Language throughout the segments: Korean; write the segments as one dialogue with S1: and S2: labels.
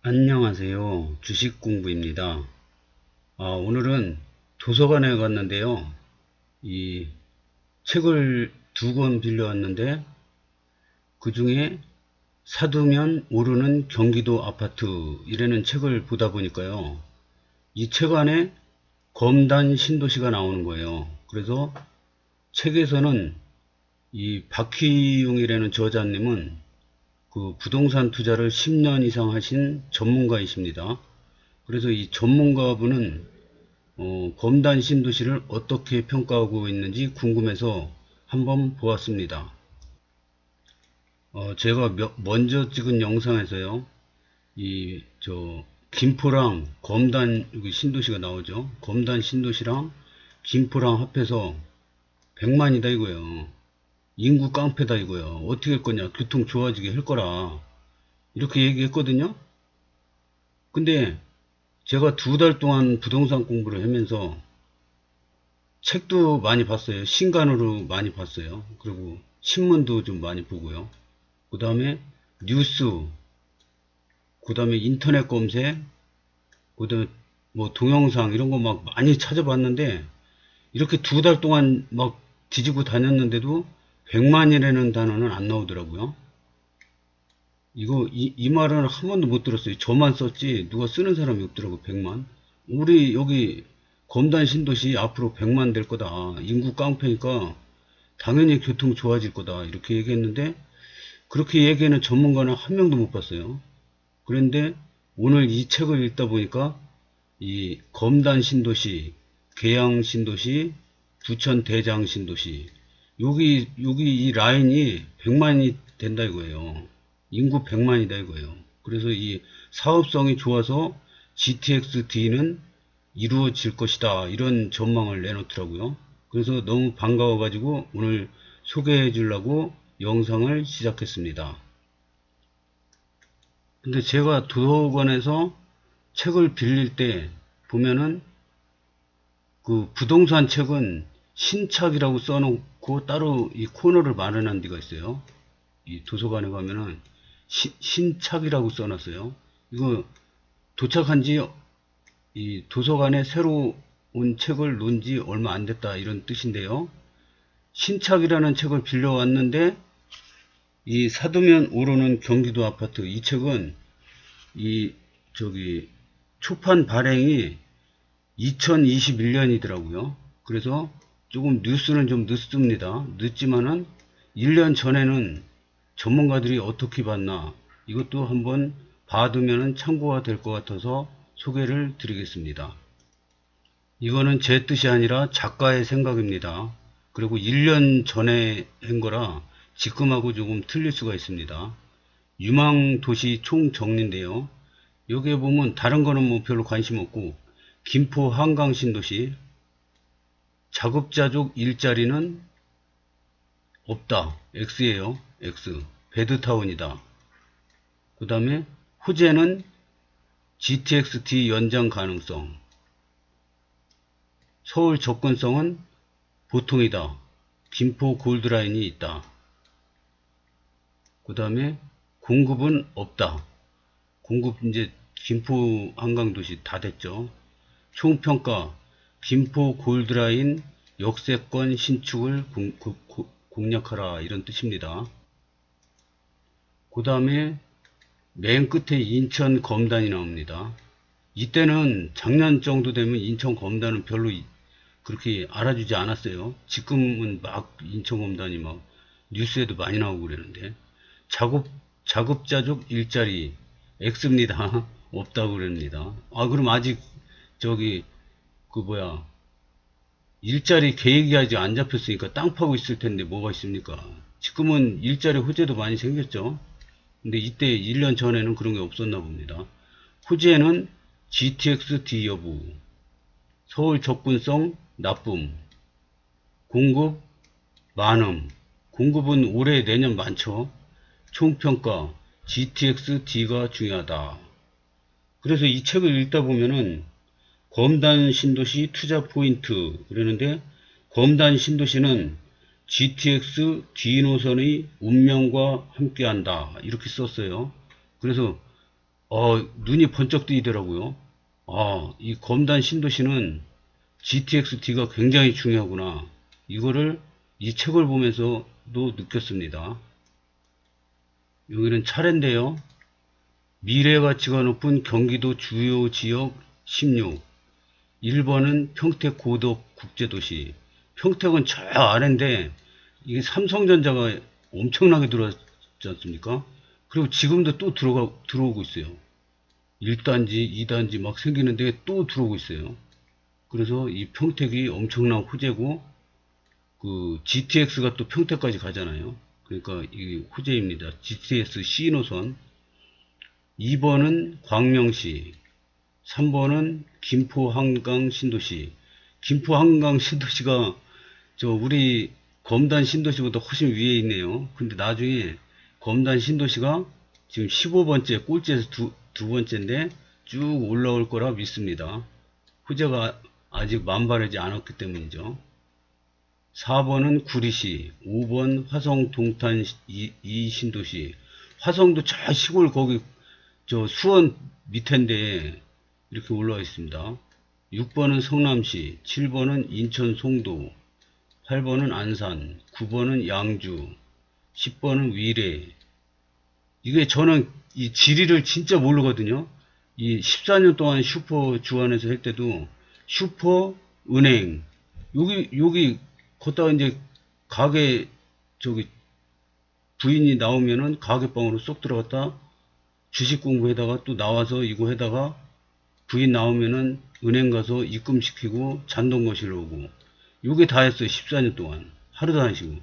S1: 안녕하세요. 주식공부입니다. 오늘은 도서관에 갔는데요. 이 책을 두 권 빌려왔는데 그 중에 사두면 오르는 경기도 아파트 이라는 책을 보다 보니까요. 이 책 안에 검단 신도시가 나오는 거예요. 그래서 책에서는 이 박희용이라는 저자님은 그 부동산 투자를 10년 이상 하신 전문가이십니다. 그래서 이 전문가분은 검단 신도시를 어떻게 평가하고 있는지 궁금해서 한번 보았습니다. 제가 먼저 찍은 영상에서요, 김포랑 검단, 여기 신도시가 나오죠. 검단 신도시랑 김포랑 합해서 100만이다 이거예요. 인구 깡패다 이거예요. 어떻게 할 거냐. 교통 좋아지게 할 거라. 이렇게 얘기했거든요. 근데 제가 2달 동안 부동산 공부를 하면서 책도 많이 봤어요. 신간으로 많이 봤어요. 그리고 신문도 좀 많이 보고요. 그 다음에 뉴스, 그 다음에 인터넷 검색, 그 다음에 뭐 동영상 이런 거 막 많이 찾아봤는데 이렇게 2달 동안 막 뒤지고 다녔는데도 100만이라는 단어는 안 나오더라고요. 이 말은 한 번도 못 들었어요. 저만 썼지 누가 쓰는 사람이 없더라고. 100만. 우리 여기 검단 신도시 앞으로 100만 될 거다. 인구 깡패니까 당연히 교통 좋아질 거다. 이렇게 얘기했는데 그렇게 얘기하는 전문가는 한 명도 못 봤어요. 그런데 오늘 이 책을 읽다 보니까 이 검단 신도시, 계양 신도시, 부천 대장 신도시 여기 이 라인이 100만이 된다 이거예요. 인구 100만이다 이거예요. 그래서 이 사업성이 좋아서 GTX-D는 이루어질 것이다. 이런 전망을 내놓더라고요. 그래서 너무 반가워 가지고 오늘 소개해 주려고 영상을 시작했습니다. 근데 제가 도서관에서 책을 빌릴 때 보면은 그 부동산 책은 신착이라고 써놓고 따로 이 코너를 마련한 데가 있어요. 이 도서관에 가면은 신착이라고 써놨어요. 이거 도착한 지 이 도서관에 새로 온 책을 놓은 지 얼마 안 됐다 이런 뜻인데요. 신착이라는 책을 빌려왔는데 이 사두면 오르는 경기도 아파트 이 책은 이 저기 초판 발행이 2021년이더라고요. 그래서 조금 뉴스는 좀 늦습니다. 늦지만은 1년 전에는 전문가들이 어떻게 봤나 이것도 한번 봐두면 참고가 될 것 같아서 소개를 드리겠습니다. 이거는 제 뜻이 아니라 작가의 생각입니다. 그리고 1년 전에 한 거라 지금하고 조금 틀릴 수가 있습니다. 유망도시 총정리인데요. 여기에 보면 다른 거는 뭐 별로 관심 없고 김포 한강신도시 작업자족 일자리는 없다. X예요. X. 배드타운이다. 그 다음에 호재는 GTX-D 연장 가능성. 서울 접근성은 보통이다. 김포 골드라인이 있다. 그 다음에 공급은 없다. 공급 이제 김포 한강도시 다 됐죠. 총평가 김포 골드라인 역세권 신축을 공략하라 이런 뜻입니다. 그 다음에 맨 끝에 인천 검단이 나옵니다. 이때는 작년 정도 되면 인천 검단은 별로 그렇게 알아주지 않았어요. 지금은 막 인천 검단이 막 뉴스에도 많이 나오고 그러는데 작업자족 일자리 X입니다. 없다고 그럽니다. 그럼 아직 저기 그 뭐야 일자리 계획이 아직 안 잡혔으니까 땅 파고 있을 텐데 뭐가 있습니까? 지금은 일자리 호재도 많이 생겼죠. 근데 이때 1년 전에는 그런 게 없었나 봅니다. 호재는 GTX-D 여부, 서울 접근성 나쁨, 공급 많음, 공급은 올해 내년 많죠. 총평가 GTX-D가 중요하다. 그래서 이 책을 읽다 보면은 검단 신도시 투자 포인트 그러는데 검단 신도시는 GTX D 노선의 운명과 함께한다 이렇게 썼어요. 그래서 눈이 번쩍 뜨이더라고요. 이 검단 신도시는 GTX-D가 굉장히 중요하구나. 이거를 이 책을 보면서도 느꼈습니다. 여기는 차례인데요. 미래 가치가 높은 경기도 주요 지역 16. 1번은 평택 고덕 국제도시. 평택은 저 아래인데 이게 삼성전자가 엄청나게 들어왔지 않습니까? 그리고 지금도 또 들어오고 있어요. 1단지, 2단지 막 생기는데 또 들어오고 있어요. 그래서 이 평택이 엄청난 호재고, 그 GTX가 또 평택까지 가잖아요. 그러니까 이 호재입니다. GTX C 노선. 2번은 광명시, 3번은 김포 한강 신도시. 김포 한강 신도시가 우리 검단 신도시보다 훨씬 위에 있네요. 근데 나중에 검단 신도시가 지금 15번째 꼴찌에서 두 번째인데 쭉 올라올 거라 믿습니다. 호재가 아직 만발하지 않았기 때문이죠. 4번은 구리시, 5번 화성 동탄 이 신도시. 화성도 저 시골 거기 수원 밑인데 이렇게 올라와 있습니다. 6번은 성남시, 7번은 인천 송도, 8번은 안산, 9번은 양주, 10번은 위례. 이게 저는 이 지리를 진짜 모르거든요. 이 14년 동안 슈퍼 주안에서 할 때도 슈퍼 은행 여기 걷다가 이제 가게 부인이 나오면은 가게방으로 쏙 들어갔다 주식 공부에다가 또 나와서 이거 해다가 부인 나오면은 은행 가서 입금시키고 잔돈 거실로 오고 요게 다 했어요. 14년 동안 하루도 안 쉬고.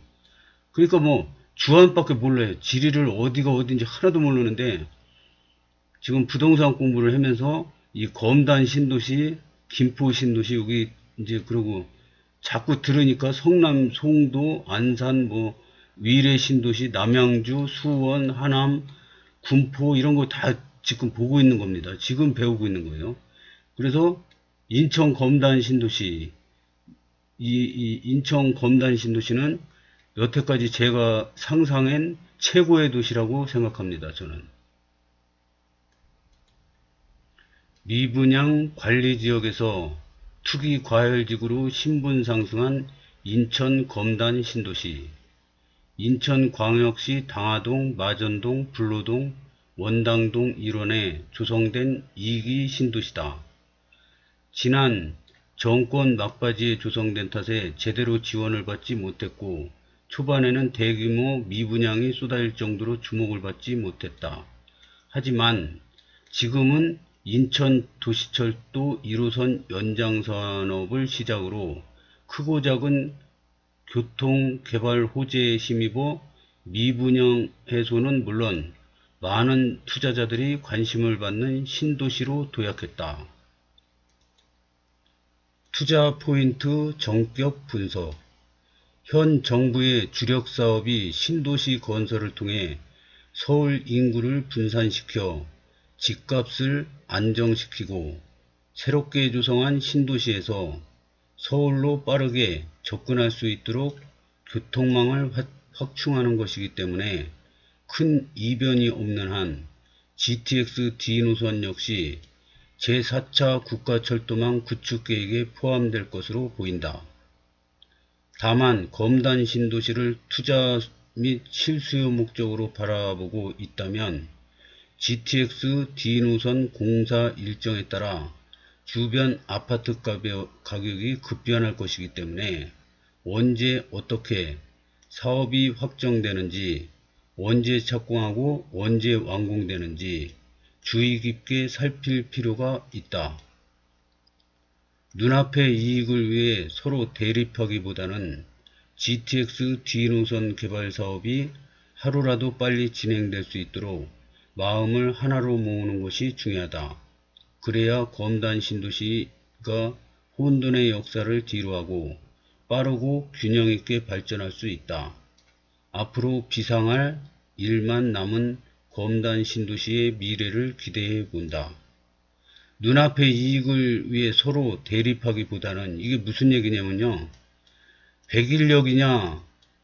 S1: 그러니까 뭐 주안밖에 몰라요. 지리를 어디가 어딘지 하나도 모르는데 지금 부동산 공부를 하면서 이 검단 신도시, 김포 신도시 여기 이제 그러고 자꾸 들으니까 성남, 송도, 안산, 뭐 위례 신도시, 남양주, 수원, 하남, 군포 이런 거 다 지금 보고 있는 겁니다. 지금 배우고 있는 거예요. 그래서 인천 검단 신도시, 이 인천 검단 신도시는 여태까지 제가 상상한 최고의 도시라고 생각합니다. 저는. 미분양 관리지역에서 투기 과열지구로 신분 상승한 인천 검단 신도시. 인천광역시 당하동, 마전동, 불로동, 원당동 일원에 조성된 2기 신도시다. 지난 정권 막바지에 조성된 탓에 제대로 지원을 받지 못했고 초반에는 대규모 미분양이 쏟아질 정도로 주목을 받지 못했다. 하지만 지금은 인천 도시철도 1호선 연장 산업을 시작으로 크고 작은 교통 개발 호재에 힘입어 미분양 해소는 물론 많은 투자자들이 관심을 받는 신도시로 도약했다. 투자 포인트 정격 분석. 현 정부의 주력 사업이 신도시 건설을 통해 서울 인구를 분산시켜 집값을 안정시키고 새롭게 조성한 신도시에서 서울로 빠르게 접근할 수 있도록 교통망을 확충하는 것이기 때문에 큰 이변이 없는 한 GTX D 노선 역시 제4차 국가철도망 구축 계획에 포함될 것으로 보인다. 다만 검단 신도시를 투자 및 실수요 목적으로 바라보고 있다면 GTX D 노선 공사 일정에 따라 주변 아파트 가격이 급변할 것이기 때문에 언제 어떻게 사업이 확정되는지, 언제 착공하고 언제 완공되는지 주의 깊게 살필 필요가 있다. 눈앞의 이익을 위해 서로 대립하기보다는 GTX D 노선 개발 사업이 하루라도 빨리 진행될 수 있도록 마음을 하나로 모으는 것이 중요하다. 그래야 검단 신도시가 혼돈의 역사를 뒤로하고 빠르고 균형 있게 발전할 수 있다. 앞으로 비상할 일만 남은 검단 신도시의 미래를 기대해 본다. 눈앞의 이익을 위해 서로 대립하기보다는 이게 무슨 얘기냐면요. 101역이냐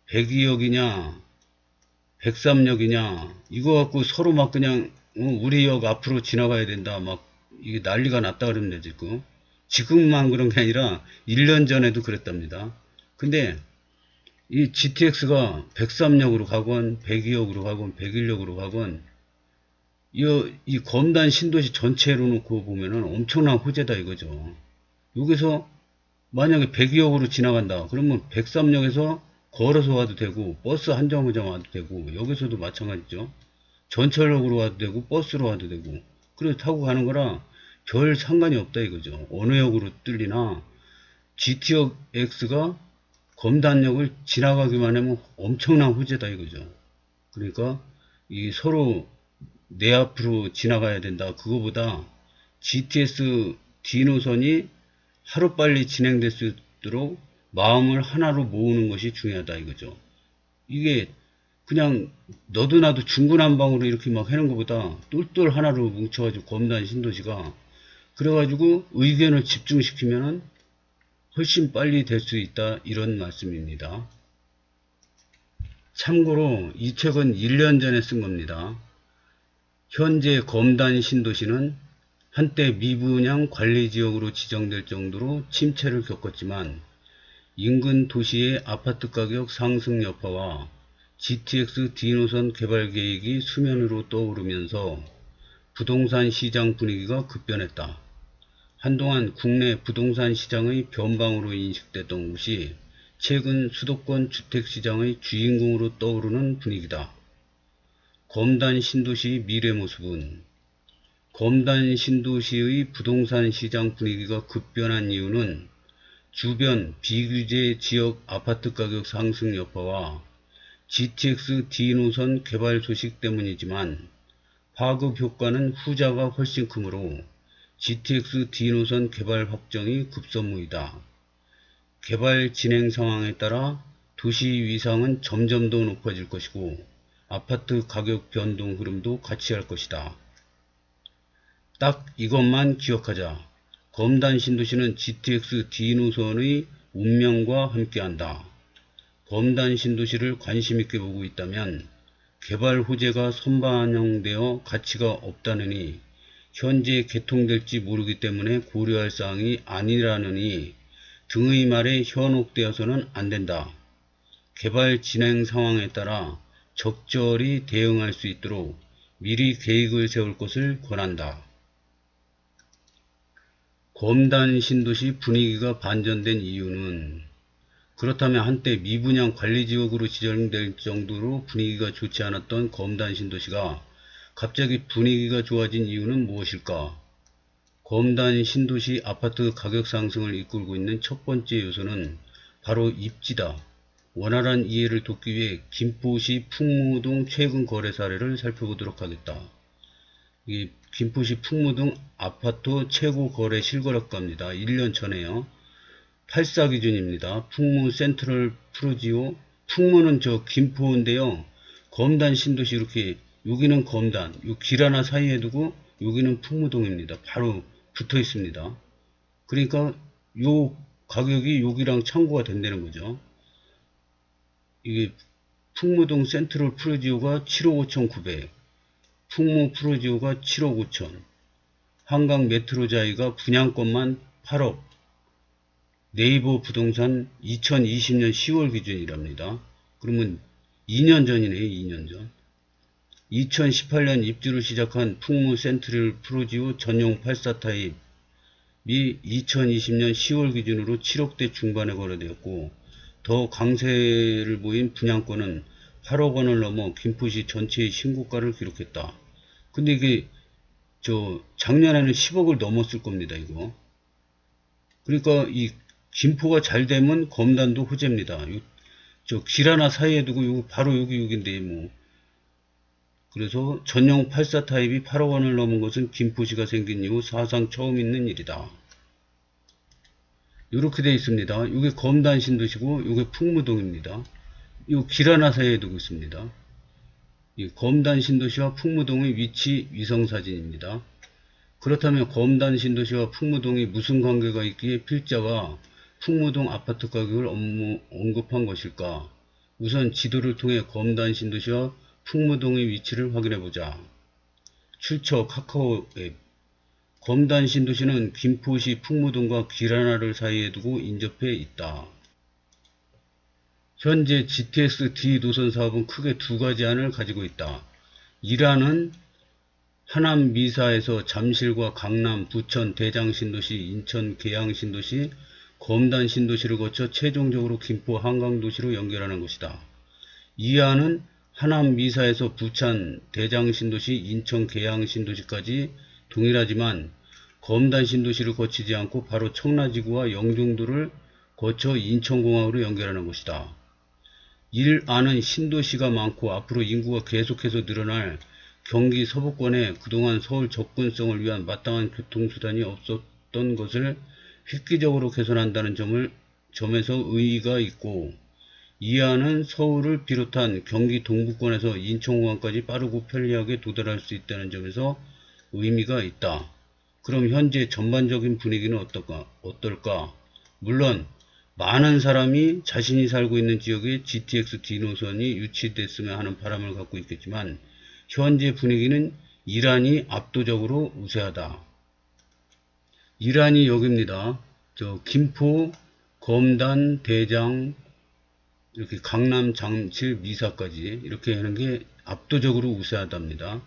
S1: 102역이냐 103역이냐 이거 갖고 서로 막 그냥 우리 역 앞으로 지나가야 된다. 막 이게 난리가 났다 그럽니다, 지금. 지금만 그런 게 아니라 1년 전에도 그랬답니다. 근데 이 GTX가 103역으로 가건 102역으로 가건 101역으로 가건 이 검단 신도시 전체로 놓고 보면은 엄청난 호재다 이거죠. 여기서 만약에 102역으로 지나간다. 그러면 103역에서 걸어서 와도 되고 버스 한 정거장 와도 되고 여기서도 마찬가지죠. 전철역으로 와도 되고 버스로 와도 되고 그래서 타고 가는 거라 별 상관이 없다 이거죠. 어느 역으로 뚫리나 GT역 X가 검단역을 지나가기만 하면 엄청난 호재다 이거죠. 그러니까 이 서로 내 앞으로 지나가야 된다. 그거보다 GTS D 노선이 하루빨리 진행될 수 있도록 마음을 하나로 모으는 것이 중요하다 이거죠. 이게 그냥 너도 나도 중구난방으로 이렇게 막 하는 것보다 똘똘 하나로 뭉쳐가지고 검단 신도시가 그래가지고 의견을 집중시키면은 훨씬 빨리 될 수 있다 이런 말씀입니다. 참고로 이 책은 1년 전에 쓴 겁니다. 현재 검단 신도시는 한때 미분양 관리지역으로 지정될 정도로 침체를 겪었지만 인근 도시의 아파트 가격 상승 여파와 GTX D노선 개발 계획이 수면으로 떠오르면서 부동산 시장 분위기가 급변했다. 한동안 국내 부동산 시장의 변방으로 인식됐던 곳이 최근 수도권 주택시장의 주인공으로 떠오르는 분위기다. 검단 신도시 미래 모습은 검단 신도시의 부동산 시장 분위기가 급변한 이유는 주변 비규제 지역 아파트 가격 상승 여파와 GTX D노선 개발 소식 때문이지만 파급 효과는 후자가 훨씬 크므로 GTX D노선 개발 확정이 급선무이다. 개발 진행 상황에 따라 도시 위상은 점점 더 높아질 것이고 아파트 가격 변동 흐름도 같이 할 것이다. 딱 이것만 기억하자. 검단 신도시는 GTX D노선의 운명과 함께한다. 검단 신도시를 관심있게 보고 있다면 개발 호재가 선반영되어 가치가 없다느니 현재 개통될지 모르기 때문에 고려할 사항이 아니라느니 등의 말에 현혹되어서는 안된다. 개발 진행 상황에 따라 적절히 대응할 수 있도록 미리 계획을 세울 것을 권한다. 검단 신도시 분위기가 반전된 이유는 그렇다면 한때 미분양 관리지역으로 지정될 정도로 분위기가 좋지 않았던 검단 신도시가 갑자기 분위기가 좋아진 이유는 무엇일까? 검단 신도시 아파트 가격 상승을 이끌고 있는 첫 번째 요소는 바로 입지다. 원활한 이해를 돕기 위해 김포시 풍무동 최근 거래 사례를 살펴보도록 하겠다. 이 김포시 풍무동 아파트 최고 거래 실거래가입니다. 1년 전에요. 84 기준입니다. 풍무 센트럴 프루지오. 풍무는 저 김포인데요. 검단 신도시 이렇게 여기는 검단, 요 길 하나 사이에 두고 여기는 풍무동입니다. 바로 붙어 있습니다. 그러니까 요 가격이 여기랑 참고가 된다는 거죠. 이게 풍무동 센트럴 프루지오가 7억 5,900, 풍무 프루지오가 7억 5천, 한강 메트로자이가 분양권만 8억, 네이버 부동산 2020년 10월 기준이랍니다. 그러면 2년 전이네요. 2년 전. 2018년 입주를 시작한 풍무 센트럴 프루지오 전용 84 타입이 2020년 10월 기준으로 7억대 중반에 거래되었고 더 강세를 보인 분양권은 8억 원을 넘어 김포시 전체의 신고가를 기록했다. 근데 이게 작년에는 10억을 넘었을 겁니다. 이거. 그러니까 이 김포가 잘 되면 검단도 호재입니다. 길 하나 사이에 두고 요 바로 여기인데 뭐. 그래서 전용 84 타입이 8억 원을 넘은 것은 김포시가 생긴 이후 사상 처음 있는 일이다. 이렇게 되어 있습니다. 이게 검단 신도시고 이게 풍무동입니다. 이 길 하나 사이에 두고 있습니다. 이 검단 신도시와 풍무동의 위치 위성사진입니다. 그렇다면 검단 신도시와 풍무동이 무슨 관계가 있기에 필자가 풍무동 아파트 가격을 언급한 것일까? 우선 지도를 통해 검단 신도시와 풍무동의 위치를 확인해 보자. 출처 카카오 앱. 검단 신도시는 김포시 풍무동과 길하나를 사이에 두고 인접해 있다. 현재 GTX-D 노선 사업은 크게 두 가지 안을 가지고 있다. 1안은 하남 미사에서 잠실과 강남, 부천, 대장 신도시, 인천 계양 신도시, 검단 신도시를 거쳐 최종적으로 김포 한강 도시로 연결하는 것이다. 2안은 하남 미사에서 부천, 대장 신도시, 인천 계양 신도시까지 동일하지만 검단 신도시를 거치지 않고 바로 청라지구와 영종도를 거쳐 인천공항으로 연결하는 것이다. 1안은 신도시가 많고 앞으로 인구가 계속해서 늘어날 경기 서부권에 그동안 서울 접근성을 위한 마땅한 교통수단이 없었던 것을 획기적으로 개선한다는 점에서 의의가 있고, 2안은 서울을 비롯한 경기 동부권에서 인천공항까지 빠르고 편리하게 도달할 수 있다는 점에서 의미가 있다. 그럼 현재 전반적인 분위기는 어떨까? 물론 많은 사람이 자신이 살고 있는 지역에 GTX-D 노선이 유치됐으면 하는 바람을 갖고 있겠지만 현재 분위기는 이란이 압도적으로 우세하다. 이란이 여기입니다. 김포, 검단, 대장, 이렇게 강남, 잠실, 미사까지 이렇게 하는 게 압도적으로 우세하답니다.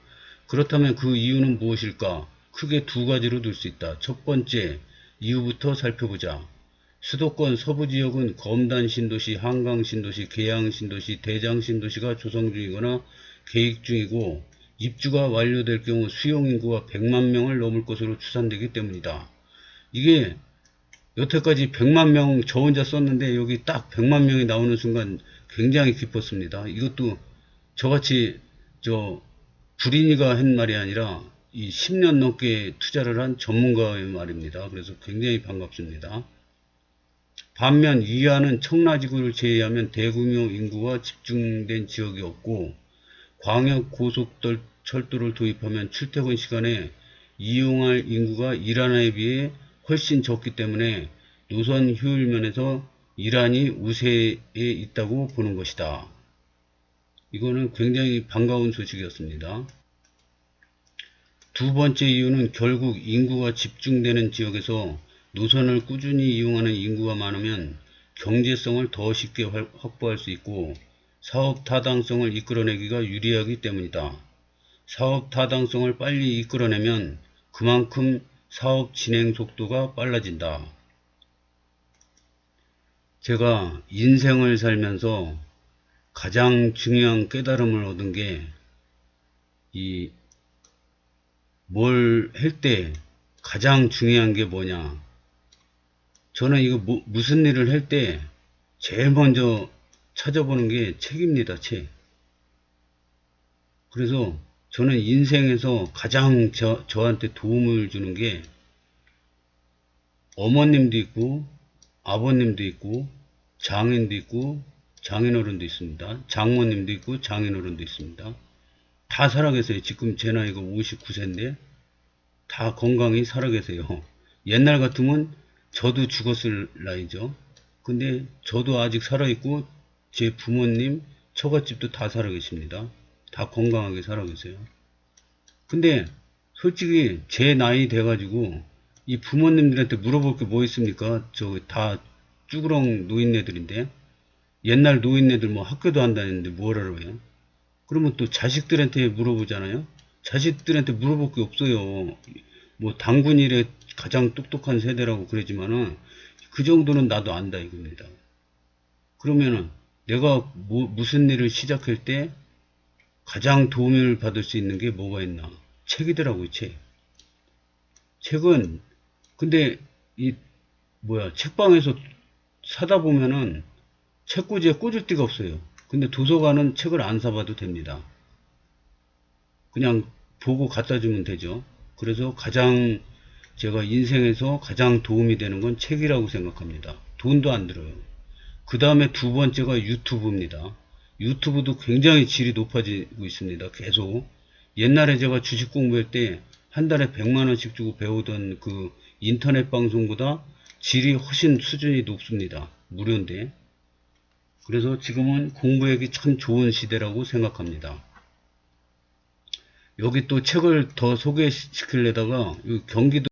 S1: 그렇다면 그 이유는 무엇일까? 크게 두 가지로 둘 수 있다. 첫 번째, 이유부터 살펴보자. 수도권 서부지역은 검단 신도시, 한강 신도시, 계양 신도시, 대장 신도시가 조성 중이거나 계획 중이고 입주가 완료될 경우 수용인구가 100만 명을 넘을 것으로 추산되기 때문이다. 이게 여태까지 100만 명 저 혼자 썼는데 여기 딱 100만 명이 나오는 순간 굉장히 기뻤습니다. 이것도 저같이 불인이가 한 말이 아니라 이 10년 넘게 투자를 한 전문가의 말입니다. 그래서 굉장히 반갑습니다. 반면 이하는 청라지구를 제외하면 대규모 인구가 집중된 지역이 없고 광역 고속철도를 도입하면 출퇴근 시간에 이용할 인구가 일하나에 비해 훨씬 적기 때문에 노선 효율 면에서 이란이 우세에 있다고 보는 것이다. 이거는 굉장히 반가운 소식이었습니다. 두 번째 이유는 결국 인구가 집중되는 지역에서 노선을 꾸준히 이용하는 인구가 많으면 경제성을 더 쉽게 확보할 수 있고 사업 타당성을 이끌어내기가 유리하기 때문이다. 사업 타당성을 빨리 이끌어내면 그만큼 사업 진행 속도가 빨라진다. 제가 인생을 살면서 가장 중요한 깨달음을 얻은 게 뭘 할 때 가장 중요한 게 뭐냐. 저는 이거 무슨 일을 할 때 제일 먼저 찾아보는 게 책입니다. 책. 그래서 저는 인생에서 가장 저한테 도움을 주는 게 어머님도 있고 아버님도 있고 장인도 있고 장인어른도 있습니다. 장모님도 있고 장인어른도 있습니다. 다 살아계세요. 지금 제 나이가 59세인데 다 건강히 살아계세요. 옛날 같으면 저도 죽었을 나이죠. 근데 저도 아직 살아있고 제 부모님, 처갓집도 다 살아계십니다. 다 건강하게 살아계세요. 근데 솔직히 제 나이 돼가지고 이 부모님들한테 물어볼 게 뭐 있습니까? 저 다 쭈그렁 노인네들인데 옛날 노인네들 뭐 학교도 안 다니는데 뭘 알아요? 그러면 또 자식들한테 물어보잖아요. 자식들한테 물어볼 게 없어요. 뭐 당군 이래 가장 똑똑한 세대라고 그러지만은 그 정도는 나도 안다 이겁니다. 그러면은 내가 무슨 일을 시작할 때 가장 도움을 받을 수 있는 게 뭐가 있나? 책이더라고요. 책은 근데 책방에서 사다 보면은 책꽂이에 꽂을 데가 없어요. 근데 도서관은 책을 안 사봐도 됩니다. 그냥 보고 갖다 주면 되죠. 그래서 제가 인생에서 가장 도움이 되는 건 책이라고 생각합니다. 돈도 안 들어요. 그 다음에 두 번째가 유튜브입니다. 유튜브도 굉장히 질이 높아지고 있습니다. 계속. 옛날에 제가 주식 공부할 때 한 달에 100만원씩 주고 배우던 그 인터넷 방송보다 질이 훨씬 수준이 높습니다. 무료인데. 그래서 지금은 공부하기 참 좋은 시대라고 생각합니다. 여기 또 책을 더 소개시키려다가 이 경기도